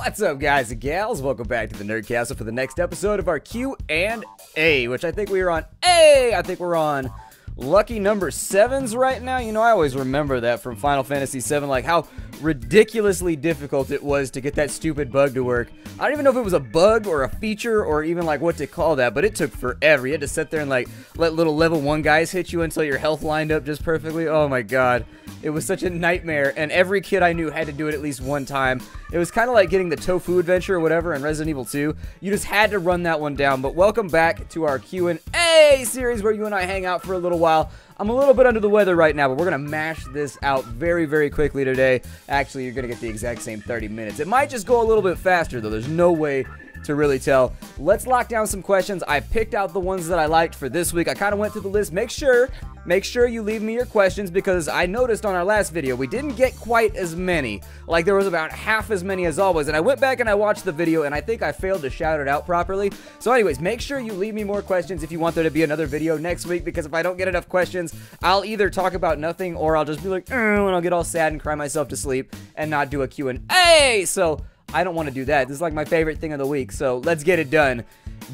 What's up, guys and gals? Welcome back to the Nerd Castle for the next episode of our Q&A, which I think we are on I think we're on lucky number 7s right now. You know, I always remember that from Final Fantasy VII, like how ridiculously difficult it was to get that stupid bug to work. I don't even know if it was a bug or a feature or even like what to call that, but it took forever. You had to sit there and like let little level 1 guys hit you until your health lined up just perfectly. Oh my god. It was such a nightmare, and every kid I knew had to do it at least one time. It was kind of like getting the tofu adventure or whatever in Resident Evil 2. You just had to run that one down. But welcome back to our Q&A series where you and I hang out for a little while. I'm a little bit under the weather right now, but we're going to mash this out very, very quickly today. Actually, you're going to get the exact same 30 minutes. It might just go a little bit faster, though. There's no way to really tell. Let's lock down some questions. I picked out the ones that I liked for this week. I kind of went through the list. Make sure you leave me your questions, because I noticed on our last video we didn't get quite as many. Like, there was about half as many as always, and I went back and I watched the video and I think I failed to shout it out properly. So anyways, make sure you leave me more questions if you want there to be another video next week, because if I don't get enough questions, I'll either talk about nothing or I'll just be like, and I'll get all sad and cry myself to sleep and not do a Q&A. So I don't want to do that. This is like my favorite thing of the week, so let's get it done.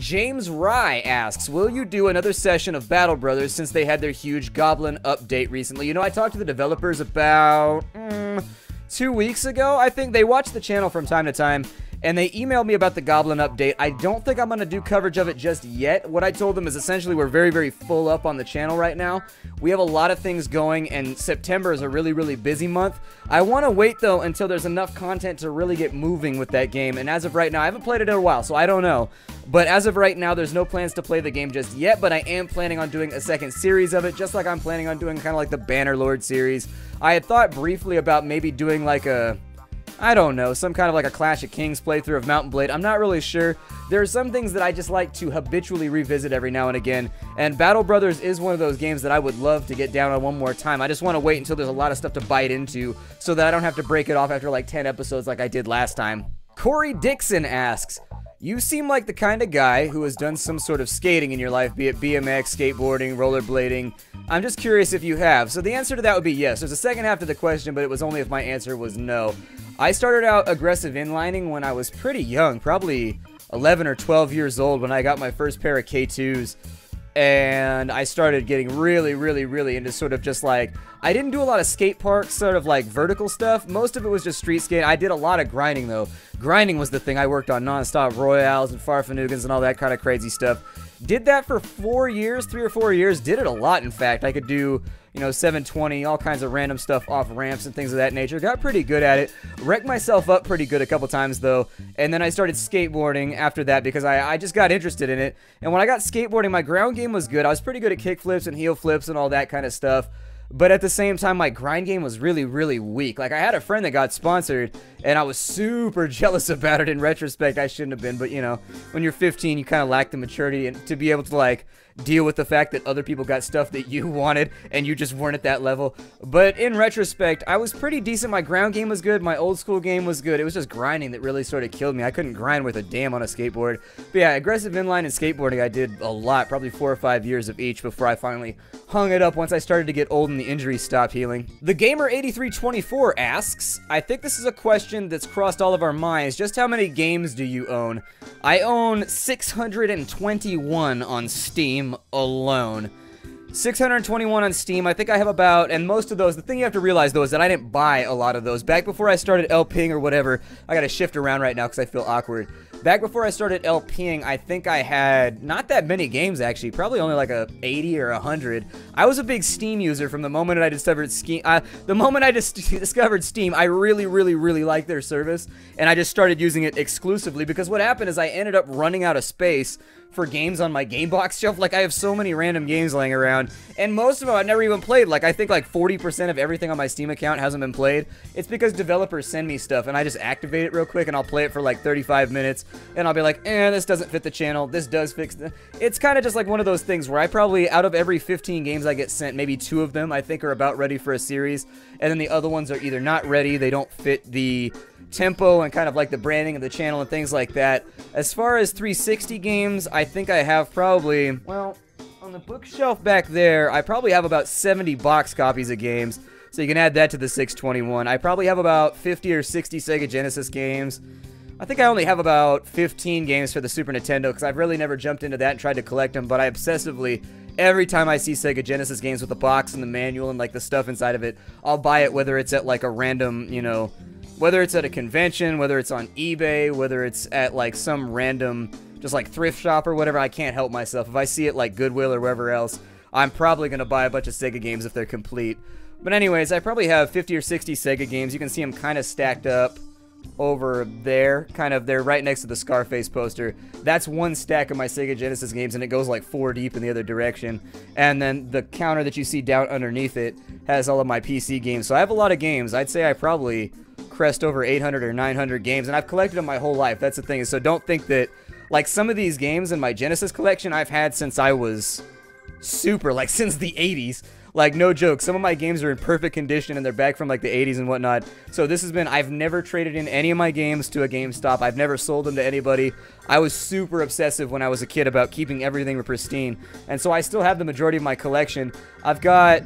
James Rye asks, will you do another session of Battle Brothers since they had their huge Goblin update recently? You know, I talked to the developers about 2 weeks ago. I think they watch the channel from time to time, and they emailed me about the Goblin update. I don't think I'm going to do coverage of it just yet. What I told them is essentially we're very, very full up on the channel right now. We have a lot of things going, and September is a really, really busy month. I want to wait, though, until there's enough content to really get moving with that game. And as of right now, I haven't played it in a while, so I don't know. But as of right now, there's no plans to play the game just yet, but I am planning on doing a second series of it, just like I'm planning on doing kind of like the Bannerlord series. I had thought briefly about maybe doing like a, I don't know, some kind of like a Clash of Kings playthrough of Mount & Blade. I'm not really sure. There are some things that I just like to habitually revisit every now and again, and Battle Brothers is one of those games that I would love to get down on one more time. I just want to wait until there's a lot of stuff to bite into so that I don't have to break it off after like 10 episodes like I did last time. Corey Dixon asks, you seem like the kind of guy who has done some sort of skating in your life, be it BMX, skateboarding, rollerblading. I'm just curious if you have. So the answer to that would be yes. There's a second half to the question, but it was only if my answer was no. I started out aggressive inlining when I was pretty young, probably 11 or 12 years old when I got my first pair of K2s. And I started getting really, really, really into sort of just like, I didn't do a lot of skate park sort of like vertical stuff. Most of it was just street skate. I did a lot of grinding though. Grinding was the thing I worked on nonstop, royales and farfanugans and all that kind of crazy stuff. Did that for 4 years, 3 or 4 years. Did it a lot, in fact. I could do, you know, 720, all kinds of random stuff off ramps and things of that nature. Got pretty good at it. Wrecked myself up pretty good a couple times, though. And then I started skateboarding after that because I just got interested in it. And when I got skateboarding, my ground game was good. I was pretty good at kick flips and heel flips and all that kind of stuff. But at the same time, my grind game was really, really weak. Like, I had a friend that got sponsored, and I was super jealous about it. In retrospect, I shouldn't have been. But, you know, when you're 15, you kind of lack the maturity and to be able to, like, deal with the fact that other people got stuff that you wanted and you just weren't at that level. But in retrospect, I was pretty decent. My ground game was good. My old school game was good. It was just grinding that really sort of killed me. I couldn't grind with a damn on a skateboard. But yeah, aggressive inline and skateboarding I did a lot, probably 4 or 5 years of each before I finally hung it up once I started to get old and the injuries stopped healing. The Gamer8324 asks, I think this is a question that's crossed all of our minds. Just how many games do you own? I own 621 on Steam alone. 621 on Steam. I think I have about, and most of those, the thing you have to realize though is that I didn't buy a lot of those. Back before I started LPing or whatever, I gotta shift around right now because I feel awkward. Back before I started LPing, I think I had not that many games actually, probably only like a 80 or 100. I was a big Steam user from the moment I discovered Steam. Discovered Steam, I really, really, really liked their service, and I just started using it exclusively because what happened is I ended up running out of space for games on my Gamebox shelf. Like, I have so many random games laying around, and most of them I've never even played. Like, I think like 40% of everything on my Steam account hasn't been played. It's because developers send me stuff, and I just activate it real quick, and I'll play it for like 35 minutes, and I'll be like, this doesn't fit the channel, this does fix the... It's kind of just like one of those things where I probably, out of every 15 games I get sent, maybe 2 of them I think are about ready for a series, and then the other ones are either not ready, they don't fit the tempo and kind of like the branding of the channel and things like that. As far as 360 games, I think I have probably, well, on the bookshelf back there, I probably have about 70 box copies of games, so you can add that to the 621. I probably have about 50 or 60 Sega Genesis games. I think I only have about 15 games for the Super Nintendo because I've really never jumped into that and tried to collect them, but I obsessively, every time I see Sega Genesis games with the box and the manual and like the stuff inside of it, I'll buy it, whether it's at like a random, you know, whether it's at a convention, whether it's on eBay, whether it's at like some random just like thrift shop or whatever. I can't help myself. If I see it like Goodwill or wherever else, I'm probably going to buy a bunch of Sega games if they're complete. But anyways, I probably have 50 or 60 Sega games. You can see them kind of stacked up over there, kind of, they're right next to the Scarface poster. That's one stack of my Sega Genesis games, and it goes like 4 deep in the other direction. And then the counter that you see down underneath it has all of my PC games. So I have a lot of games. I'd say I probably crest over 800 or 900 games, and I've collected them my whole life. That's the thing. So don't think that, like, some of these games in my Genesis collection I've had since I was super, like, since the 80s. Like, no joke, some of my games are in perfect condition and they're back from like the 80s and whatnot. So this has been, I've never traded in any of my games to a GameStop. I've never sold them to anybody. I was super obsessive when I was a kid about keeping everything pristine. And so I still have the majority of my collection. I've got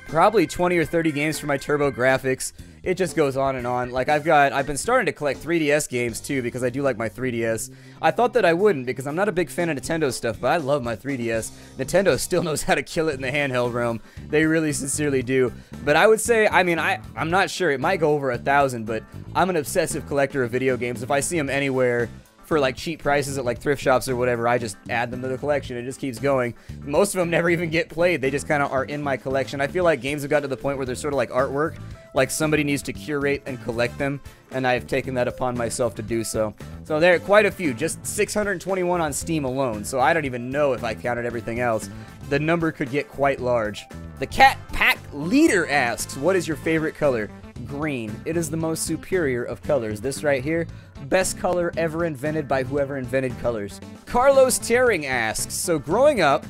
probably 20 or 30 games for my TurboGrafx. It just goes on and on. Like, I've been starting to collect 3DS games too because I do like my 3DS. I thought that I wouldn't because I'm not a big fan of Nintendo stuff, but I love my 3DS. Nintendo still knows how to kill it in the handheld realm. They really sincerely do. But I would say, I mean, I'm not sure. It might go over 1,000, but I'm an obsessive collector of video games. If I see them anywhere for like cheap prices at like thrift shops or whatever, I just add them to the collection. It just keeps going. Most of them never even get played. They just kind of are in my collection. I feel like games have got to the point where they're sort of like artwork. Like somebody needs to curate and collect them, and I've taken that upon myself to do so. So there are quite a few, just 621 on Steam alone, so I don't even know if I counted everything else. The number could get quite large. The Cat Pack Leader asks, what is your favorite color? Green. It is the most superior of colors. This right here, best color ever invented by whoever invented colors. Carlos Tearing asks, so growing up,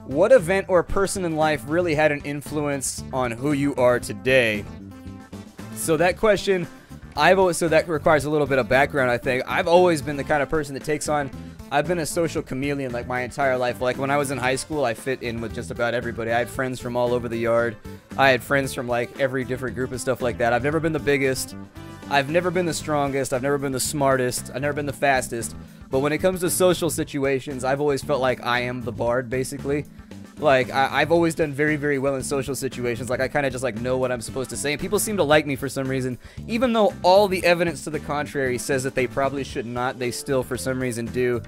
what event or person in life really had an influence on who you are today? So that question, so that requires a little bit of background, I think. I've always been the kind of person that takes on, I've been a social chameleon like my entire life. Like when I was in high school, I fit in with just about everybody. I had friends from all over the yard. I had friends from like every different group and stuff like that. I've never been the biggest. I've never been the strongest. I've never been the smartest. I've never been the fastest. But when it comes to social situations, I've always felt like I am the bard, basically. Like, I've always done very, very well in social situations. Like, I kind of just, like, know what I'm supposed to say. And people seem to like me for some reason. Even though all the evidence to the contrary says that they probably should not, they still, for some reason, do.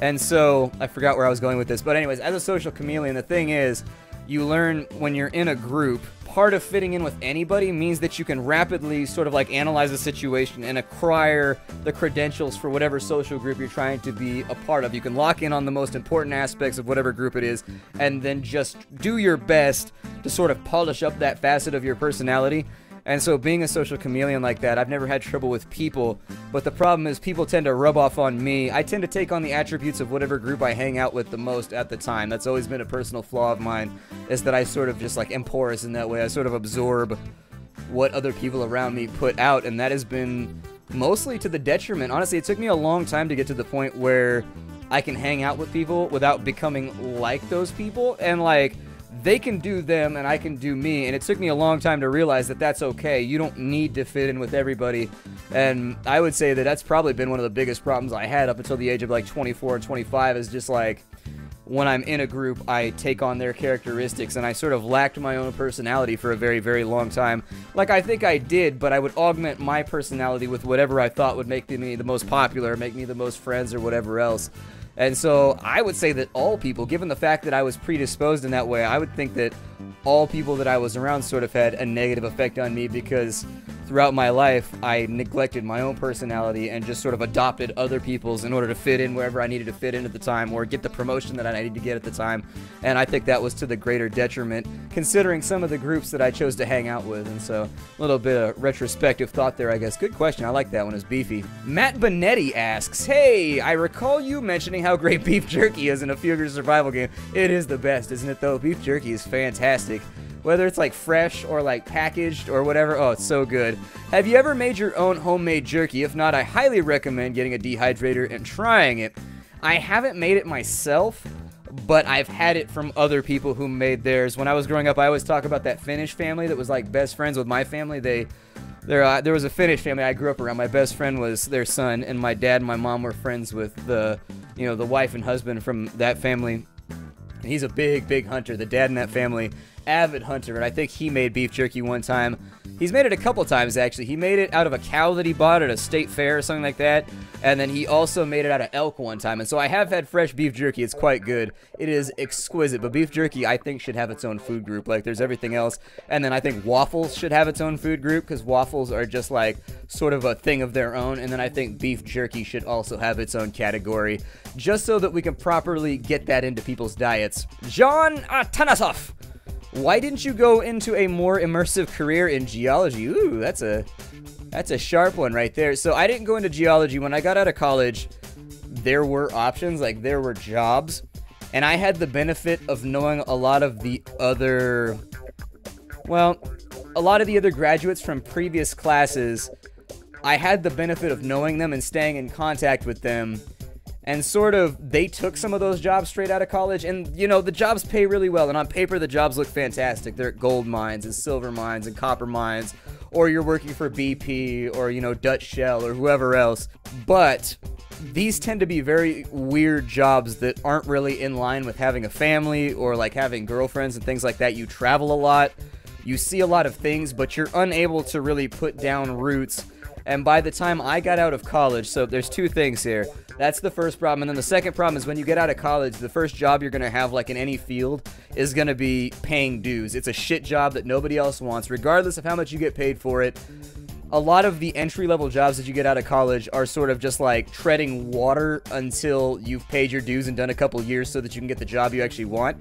And so, I forgot where I was going with this. But anyways, as a social chameleon, the thing is, you learn when you're in a group, part of fitting in with anybody means that you can rapidly sort of like analyze a situation and acquire the credentials for whatever social group you're trying to be a part of. You can lock in on the most important aspects of whatever group it is and then just do your best to sort of polish up that facet of your personality. And so being a social chameleon like that, I've never had trouble with people, but the problem is people tend to rub off on me. I tend to take on the attributes of whatever group I hang out with the most at the time. That's always been a personal flaw of mine, is that I sort of just like am porous in that way. I sort of absorb what other people around me put out, and that has been mostly to the detriment. Honestly, it took me a long time to get to the point where I can hang out with people without becoming like those people, and like, they can do them and I can do me, and it took me a long time to realize that that's okay. You don't need to fit in with everybody, and I would say that that's probably been one of the biggest problems I had up until the age of like 24 and 25, is just like, when I'm in a group, I take on their characteristics, and I sort of lacked my own personality for a very, very long time. Like, I think I did, but I would augment my personality with whatever I thought would make me the most popular, make me the most friends, or whatever else. And so I would say that all people, given the fact that I was predisposed in that way, I would think that all people that I was around sort of had a negative effect on me, because throughout my life, I neglected my own personality and just sort of adopted other people's in order to fit in wherever I needed to fit in at the time, or get the promotion that I needed to get at the time. And I think that was to the greater detriment, considering some of the groups that I chose to hang out with. And so, a little bit of retrospective thought there, I guess. Good question. I like that one. It's beefy. Matt Bonetti asks, hey, I recall you mentioning how great beef jerky is in a few of your survival game. It is the best, isn't it, though? Beef jerky is fantastic. Whether it's like fresh or like packaged or whatever, oh, it's so good. Have you ever made your own homemade jerky? If not, I highly recommend getting a dehydrator and trying it. I haven't made it myself, but I've had it from other people who made theirs. When I was growing up, I always talk about that Finnish family that was like best friends with my family. There was a Finnish family I grew up around. My best friend was their son, and my dad and my mom were friends with the wife and husband from that family. He's a big hunter. The dad in that family, avid hunter, and I think he made beef jerky one time. He's made it a couple times, actually. He made it out of a cow that he bought at a state fair or something like that, and then he also made it out of elk one time. And so I have had fresh beef jerky. It's quite good. It is exquisite, but beef jerky, I think, should have its own food group like there's everything else. And then I think waffles should have its own food group, because waffles are just like sort of a thing of their own. And then I think beef jerky should also have its own category, just so that we can properly get that into people's diets. John Tanasov, why didn't you go into a more immersive career in geology? Ooh, that's a sharp one right there. So I didn't go into geology. When I got out of college, there were options, like there were jobs, and I had the benefit of knowing a lot of the other graduates from previous classes. I had the benefit of knowing them and staying in contact with them. And sort of, they took some of those jobs straight out of college, and, you know, the jobs pay really well, and on paper, the jobs look fantastic. They're at gold mines, and silver mines, and copper mines, or you're working for BP, or, you know, Dutch Shell, or whoever else. But these tend to be very weird jobs that aren't really in line with having a family, or, like, having girlfriends and things like that. You travel a lot, you see a lot of things, but you're unable to really put down roots. And by the time I got out of college, so there's two things here. That's the first problem. And then the second problem is when you get out of college, the first job you're going to have, like in any field, is going to be paying dues. It's a shit job that nobody else wants, regardless of how much you get paid for it. A lot of the entry-level jobs that you get out of college are sort of just like treading water until you've paid your dues and done a couple years so that you can get the job you actually want.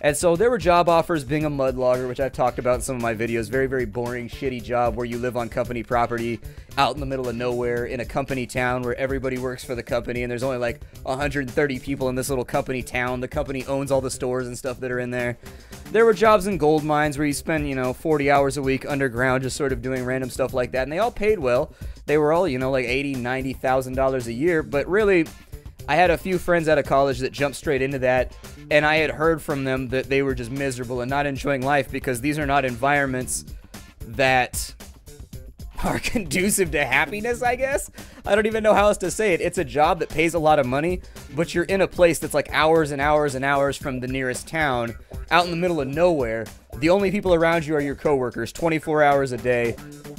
And so there were job offers being a mud logger, which I've talked about in some of my videos. Very, very boring, shitty job where you live on company property out in the middle of nowhere in a company town where everybody works for the company, and there's only like 130 people in this little company town. The company owns all the stores and stuff that are in there. There were jobs in gold mines where you spend, you know, 40 hours a week underground just sort of doing random stuff like that, and they all paid well. They were all, you know, like $80,000, $90,000 a year, but really, I had a few friends out of college that jumped straight into that, and I had heard from them that they were just miserable and not enjoying life because these are not environments that are conducive to happiness, I guess. I don't even know how else to say it. It's a job that pays a lot of money, but you're in a place that's like hours and hours and hours from the nearest town, out in the middle of nowhere. The only people around you are your coworkers, 24 hours a day,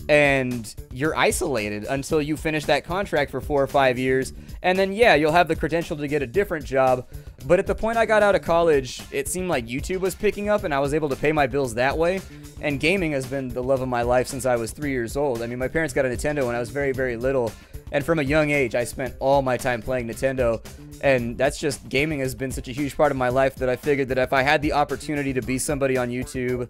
and you're isolated until you finish that contract for 4 or 5 years. And then, yeah, you'll have the credential to get a different job. But at the point I got out of college, it seemed like YouTube was picking up and I was able to pay my bills that way. And gaming has been the love of my life since I was 3 years old. I mean, my parents got a Nintendo when I was very, very little. And from a young age, I spent all my time playing Nintendo. And that's just, gaming has been such a huge part of my life that I figured that if I had the opportunity to be somebody on YouTube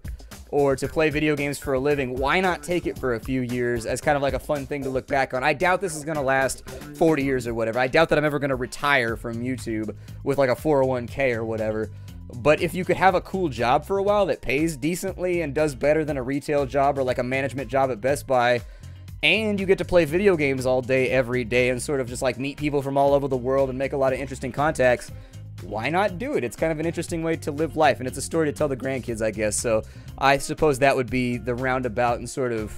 or to play video games for a living, why not take it for a few years as kind of like a fun thing to look back on? I doubt this is going to last 40 years or whatever. I doubt that I'm ever going to retire from YouTube with like a 401k or whatever. But if you could have a cool job for a while that pays decently and does better than a retail job or like a management job at Best Buy, and you get to play video games all day, every day, and sort of just like meet people from all over the world and make a lot of interesting contacts, why not do it? It's kind of an interesting way to live life, and it's a story to tell the grandkids, I guess. So I suppose that would be the roundabout and sort of,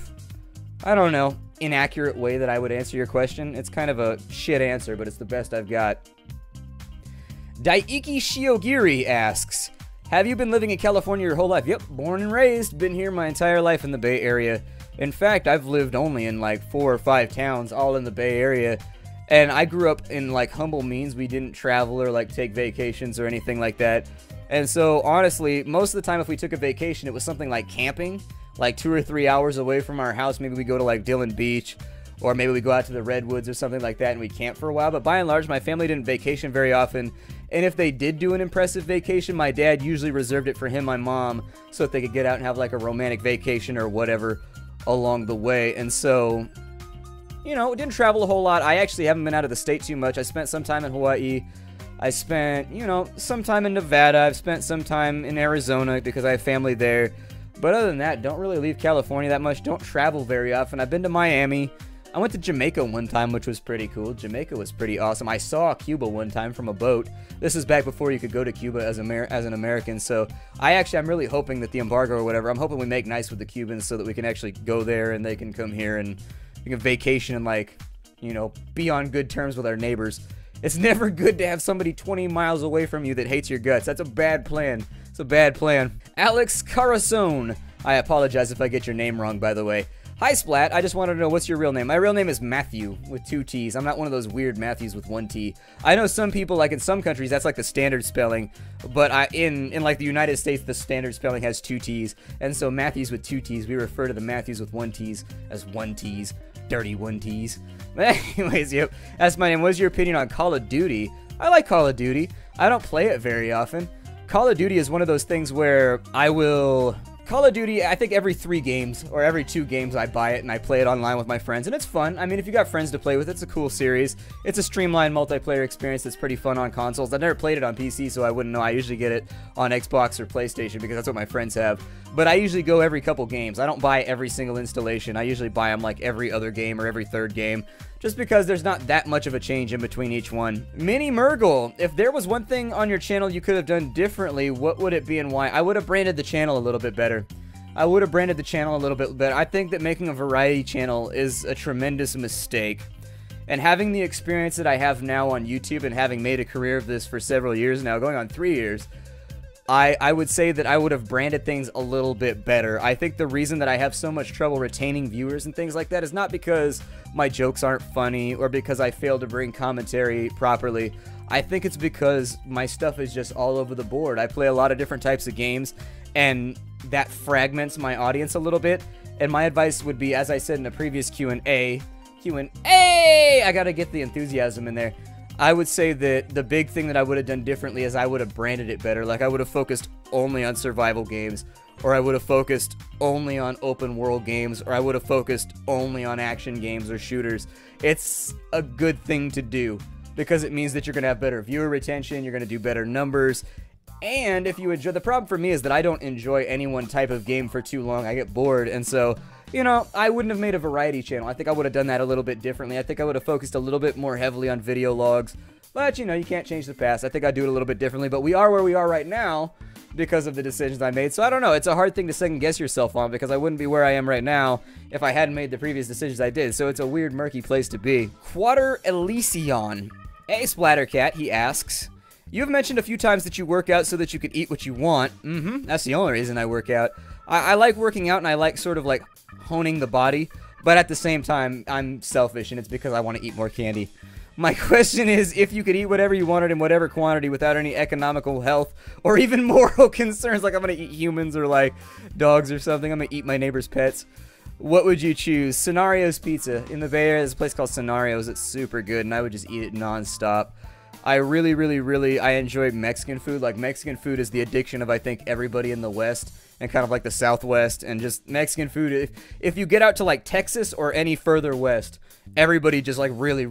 I don't know, inaccurate way that I would answer your question. It's kind of a shit answer, but it's the best I've got. Daiki Shiogiri asks, have you been living in California your whole life? Yep, born and raised, been here my entire life in the Bay Area. In fact, I've lived only in like 4 or 5 towns, all in the Bay Area. And I grew up in like humble means. We didn't travel or like take vacations or anything like that. And so honestly, most of the time if we took a vacation, it was something like camping, like 2 or 3 hours away from our house. Maybe we go to like Dillon Beach, or maybe we go out to the Redwoods or something like that and we camp for a while. But by and large, my family didn't vacation very often. And if they did do an impressive vacation, my dad usually reserved it for him, my mom, so that they could get out and have like a romantic vacation or whatever along the way. And so, you know, didn't travel a whole lot. I actually haven't been out of the state too much. I spent some time in Hawaii. I spent, you know, some time in Nevada. I've spent some time in Arizona because I have family there. But other than that, don't really leave California that much. Don't travel very often. I've been to Miami. I went to Jamaica one time, which was pretty cool. Jamaica was pretty awesome. I saw Cuba one time from a boat. This is back before you could go to Cuba as an American, so I'm really hoping that the embargo or whatever, I'm hoping we make nice with the Cubans so that we can actually go there and they can come here and we can vacation and, like, you know, be on good terms with our neighbors. It's never good to have somebody 20 miles away from you that hates your guts. That's a bad plan. It's a bad plan. Alex Carasone. I apologize if I get your name wrong, by the way. Hi, Splat. I just wanted to know, what's your real name? My real name is Matthew, with 2 T's. I'm not one of those weird Matthews with 1 T. I know some people, like in some countries, that's like the standard spelling, but in like the United States, the standard spelling has 2 T's, and so Matthews with 2 T's, we refer to the Matthews with 1 T's as 1 T's. Dirty 1 T's. But anyways, yep, that's my name. What is your opinion on Call of Duty? I like Call of Duty. I don't play it very often. Call of Duty is one of those things where Call of Duty, I think every 3 games or every 2 games I buy it and I play it online with my friends, and it's fun. I mean, if you got friends to play with, it's a cool series. It's a streamlined multiplayer experience that's pretty fun on consoles. I've never played it on PC, so I wouldn't know. I usually get it on Xbox or PlayStation because that's what my friends have. But I usually go every couple games. I don't buy every single installation. I usually buy them like every other game or every 3rd game, just because there's not that much of a change in between each one. Mini Murgle, if there was one thing on your channel you could have done differently, what would it be and why? I would have branded the channel a little bit better. I would have branded the channel a little bit better. I think that making a variety channel is a tremendous mistake. And having the experience that I have now on YouTube and having made a career of this for several years now, going on 3 years, I would say that I would have branded things a little bit better. I think the reason that I have so much trouble retaining viewers and things like that is not because my jokes aren't funny or because I fail to bring commentary properly. I think it's because my stuff is just all over the board. I play a lot of different types of games, and that fragments my audience a little bit. And my advice would be, as I said in a previous Q&A, I gotta get the enthusiasm in there. I would say that the big thing that I would have done differently is I would have branded it better. Like, I would have focused only on survival games, or I would have focused only on open world games, or I would have focused only on action games or shooters. It's a good thing to do because it means that you're going to have better viewer retention, you're going to do better numbers, and if you enjoy, the problem for me is that I don't enjoy any one type of game for too long. I get bored, and so, you know, I wouldn't have made a variety channel. I think I would have done that a little bit differently. I think I would have focused a little bit more heavily on video logs, but, you know, you can't change the past. I think I'd do it a little bit differently, but we are where we are right now because of the decisions I made. So I don't know. It's a hard thing to second guess yourself on because I wouldn't be where I am right now if I hadn't made the previous decisions I did. So it's a weird, murky place to be. Quater Elysion. Hey, Splattercat, he asks, you have mentioned a few times that you work out so that you can eat what you want. That's the only reason I work out. I like working out and I like sort of like honing the body, but at the same time, I'm selfish and it's because I want to eat more candy. My question is, if you could eat whatever you wanted in whatever quantity without any economical, health, or even moral concerns, like I'm going to eat humans or like dogs or something, I'm going to eat my neighbor's pets, what would you choose? Scenarios Pizza. In the Bay Area, there's a place called Scenarios. It's super good, and I would just eat it non-stop. I really I enjoy Mexican food. Like, Mexican food is the addiction of, I think, everybody in the West and kind of like the Southwest, and just Mexican food. If you get out to like Texas or any further west, everybody just like really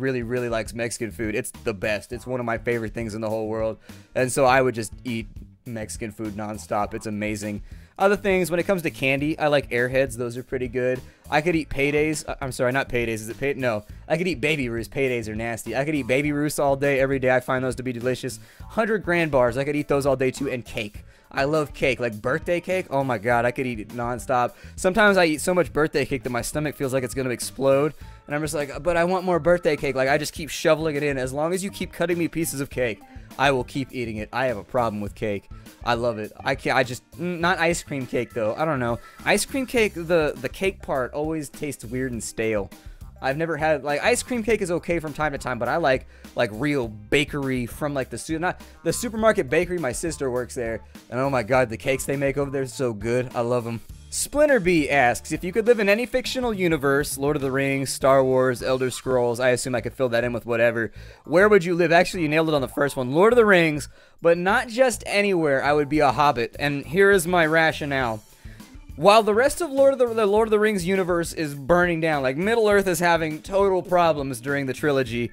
likes Mexican food. It's the best. It's one of my favorite things in the whole world, and so I would just eat Mexican food nonstop. It's amazing. Other things, when it comes to candy, I like Airheads. Those are pretty good. I could eat Paydays. I'm sorry, not Paydays. Is it Pay? No. I could eat Baby Ruths. Paydays are nasty. I could eat Baby Ruths all day, every day. I find those to be delicious. 100 Grand Bars. I could eat those all day, too. And cake. I love cake. Like birthday cake. Oh, my God. I could eat it nonstop. Sometimes I eat so much birthday cake that my stomach feels like it's going to explode. And I'm just like, but I want more birthday cake. Like, I just keep shoveling it in. As long as you keep cutting me pieces of cake, I will keep eating it. I have a problem with cake. I love it. I just, not ice cream cake though. I don't know. Ice cream cake, the cake part always tastes weird and stale. I've never had, like, ice cream cake is okay from time to time, but I like real bakery from like the supermarket bakery. My sister works there, and oh my God, the cakes they make over there are so good. I love them. Splinter B asks, if you could live in any fictional universe, Lord of the Rings, Star Wars, Elder Scrolls, I assume I could fill that in with whatever, where would you live? Actually, you nailed it on the first one, Lord of the Rings, but not just anywhere. I would be a hobbit, and here is my rationale. While the rest of the Lord of the Rings universe is burning down, like Middle-earth is having total problems during the trilogy,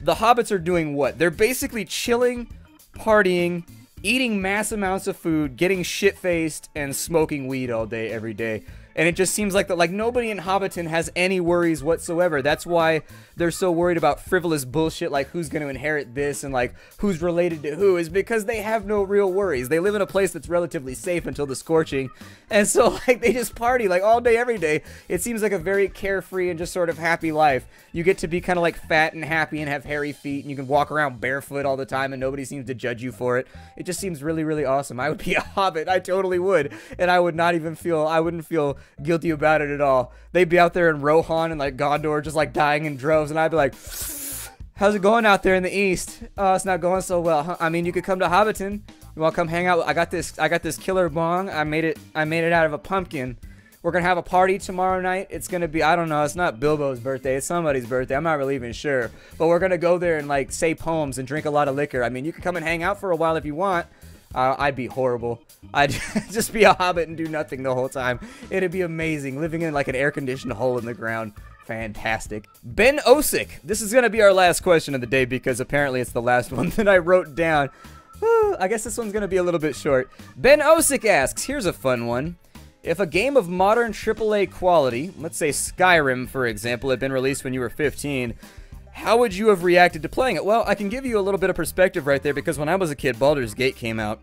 the hobbits are doing what? They're basically chilling, partying, eating mass amounts of food, getting shit-faced, and smoking weed all day, every day. And it just seems like that, like nobody in Hobbiton has any worries whatsoever. That's why they're so worried about frivolous bullshit like who's going to inherit this and like who's related to who, is because they have no real worries. They live in a place that's relatively safe until the scorching. And so like they just party like all day, every day. It seems like a very carefree and just sort of happy life. You get to be kind of like fat and happy and have hairy feet, and you can walk around barefoot all the time and nobody seems to judge you for it. It just seems really, really awesome. I would be a hobbit. I totally would. And I would not even feel, I wouldn't feel guilty about it at all. They'd be out there in Rohan and like Gondor just like dying in droves, and I'd be like, how's it going out there in the east? Oh, it's not going so well, huh? I mean, you could come to Hobbiton. You want to come hang out? I got this killer bong. I made it out of a pumpkin. We're gonna have a party tomorrow night. It's gonna be, I don't know, it's not Bilbo's birthday, it's somebody's birthday. I'm not really even sure. But we're gonna go there and like say poems and drink a lot of liquor. I mean, you can come and hang out for a while if you want. I'd be horrible. I'd just be a hobbit and do nothing the whole time. It'd be amazing, living in like an air-conditioned hole in the ground. Fantastic. Ben Osik. This is going to be our last question of the day because apparently it's the last one that I wrote down. I guess this one's going to be a little bit short. Ben Osik asks, here's a fun one. If a game of modern AAA quality, let's say Skyrim, for example, had been released when you were 15, how would you have reacted to playing it? Well, I can give you a little bit of perspective right there because when I was a kid, Baldur's Gate came out,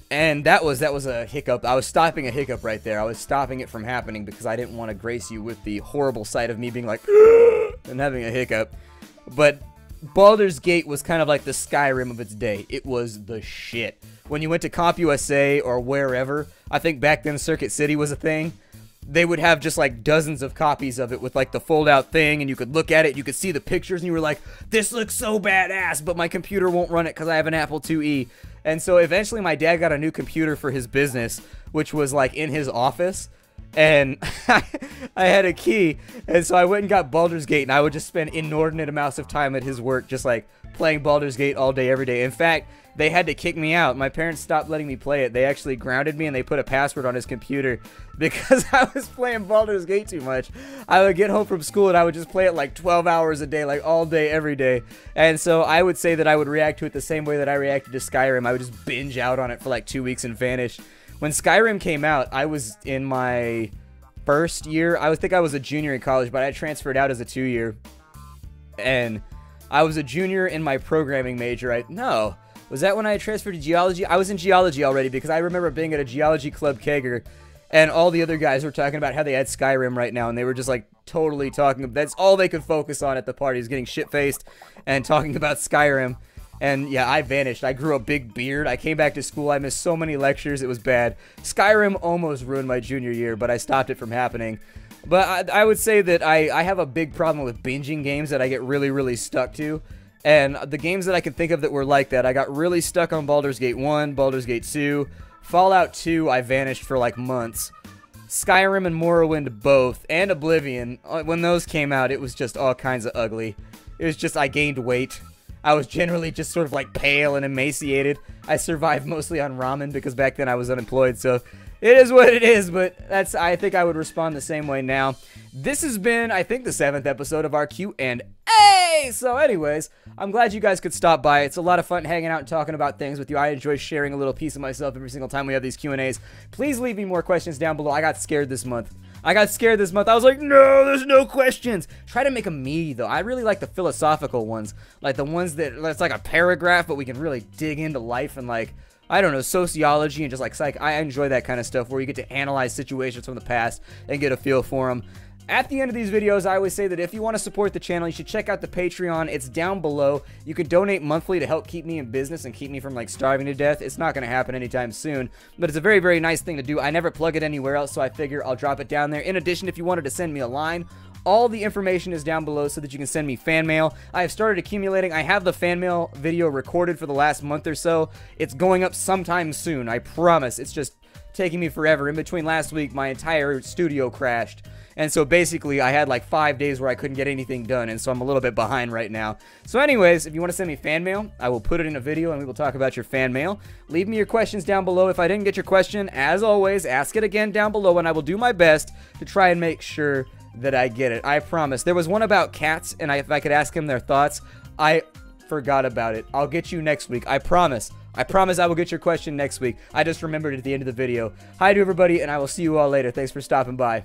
and that was a hiccup. I was stopping a hiccup right there. I was stopping it from happening because I didn't want to grace you with the horrible sight of me being like, and having a hiccup. But Baldur's Gate was kind of like the Skyrim of its day. It was the shit. When you went to CompUSA or wherever, I think back then Circuit City was a thing, they would have just like dozens of copies of it with like the fold out thing, and you could look at it, you could see the pictures, and you were like, this looks so badass, but my computer won't run it because I have an Apple IIe. And so eventually my dad got a new computer for his business, which was like in his office, and I had a key, and so I went and got Baldur's Gate, and I would just spend inordinate amounts of time at his work just like playing Baldur's Gate all day, every day. In fact, they had to kick me out. My parents stopped letting me play it. They actually grounded me, and they put a password on his computer because I was playing Baldur's Gate too much. I would get home from school, and I would just play it like 12 hours a day, like all day, every day. And so I would say that I would react to it the same way that I reacted to Skyrim. I would just binge out on it for like 2 weeks and vanish. When Skyrim came out, I was in my first year. I think I was a junior in college, but I transferred out as a 2-year. And I was a junior in my programming major. No. Was that when I transferred to Geology? I was in Geology already because I remember being at a Geology club kegger, and all the other guys were talking about how they had Skyrim right now, and they were just like totally talking. That's all they could focus on at the parties, getting shit-faced and talking about Skyrim. And yeah, I vanished. I grew a big beard. I came back to school. I missed so many lectures. It was bad. Skyrim almost ruined my junior year, but I stopped it from happening. But I would say that I have a big problem with binging games that I get really, really stuck to. And the games that I can think of that were like that, I got really stuck on Baldur's Gate 1, Baldur's Gate 2, Fallout 2, I vanished for like months. Skyrim and Morrowind both, and Oblivion. When those came out, it was just all kinds of ugly. It was just, I gained weight. I was generally just sort of like pale and emaciated. I survived mostly on ramen because back then I was unemployed, so it is what it is, but I think I would respond the same way now. This has been, I think, the 7th episode of our Q&A. So anyways, I'm glad you guys could stop by. It's a lot of fun hanging out and talking about things with you. I enjoy sharing a little piece of myself every single time we have these Q&As. Please leave me more questions down below. I got scared this month. I was like, no, there's no questions. Try to make them meaty, though. I really like the philosophical ones. Like the ones that's like a paragraph, but we can really dig into life and like, I don't know, sociology and just like psych. I enjoy that kind of stuff where you get to analyze situations from the past and get a feel for them. At the end of these videos, I always say that if you want to support the channel, you should check out the Patreon. It's down below. You can donate monthly to help keep me in business and keep me from like starving to death. It's not going to happen anytime soon, but it's a very, very nice thing to do. I never plug it anywhere else, so I figure I'll drop it down there. In addition, if you wanted to send me a line, all the information is down below so that you can send me fan mail. I have started accumulating. I have the fan mail video recorded for the last month or so. It's going up sometime soon, I promise. It's just taking me forever. In between last week, my entire studio crashed. And so basically, I had like 5 days where I couldn't get anything done, and so I'm a little bit behind right now. So anyways, if you want to send me fan mail, I will put it in a video, and we will talk about your fan mail. Leave me your questions down below. If I didn't get your question, as always, ask it again down below, and I will do my best to try and make sure that I get it. I promise. There was one about cats, and if I could ask them their thoughts, I forgot about it. I'll get you next week. I promise. I promise I will get your question next week. I just remembered at the end of the video. Hi to everybody, and I will see you all later. Thanks for stopping by.